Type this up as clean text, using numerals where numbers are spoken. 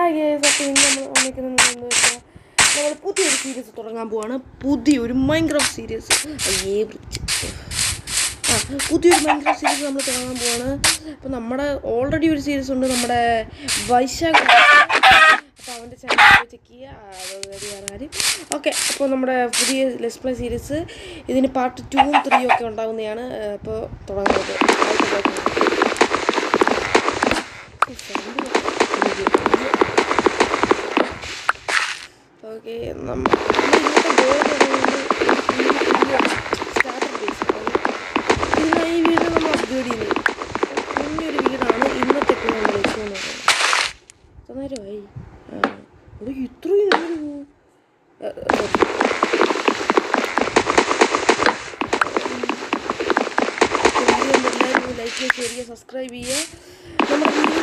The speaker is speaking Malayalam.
ഹായ് ഗൈസ്, അപ്പോൾ ഇന്ന് നമ്മൾ വന്നിരിക്കുന്നതെന്ന് വെച്ചാൽ നമ്മൾ പുതിയൊരു സീരീസ് തുടങ്ങാൻ പോവാണ്. പുതിയൊരു മൈൻക്രാഫ്റ്റ് സീരീസ്. പുതിയൊരു മൈൻക്രാഫ്റ്റ് സീരീസ് നമ്മൾ തുടങ്ങാൻ പോവാണ്. അപ്പോൾ നമ്മുടെ ഓൾറെഡി ഒരു സീരീസ് ഉണ്ട്, നമ്മുടെ വൈശാഖ്. അപ്പോൾ അവൻ്റെ ചാനൽ ചെക്ക് ചെയ്യുക, റെഡി ആണ് കാര്യം. ഓക്കെ, അപ്പോൾ നമ്മുടെ പുതിയ ലെറ്റ്സ് പ്ലേ സീരീസ് ഇതിന് പാർട്ട് 2ഉം 3ഉം ഒക്കെ ഉണ്ടാകുന്നതാണ്. അപ്പോൾ തുടങ്ങുന്നത് ഓക്കെ. ഇന്നത്തെ ഗോൾ സ്റ്റാർട്ടർ ബേസ് ഇതിനാ ഈ വീട് നമ്മൾ അപ്ഗ്രേഡ് ചെയ്യുന്നത്. കുഞ്ഞൊരു വീടാണ് ഇന്നത്തെ നമ്മുടെ ലക്ഷ്യം എന്ന് പറയുന്നത്. നേരമായി ഇവിടെ ഇത്രയും എല്ലാവരും ലൈക്ക് ചെയ്യുക, ഷെയർ ചെയ്യുക, സബ്സ്ക്രൈബ് ചെയ്യുക. നമ്മുടെ വീഡിയോ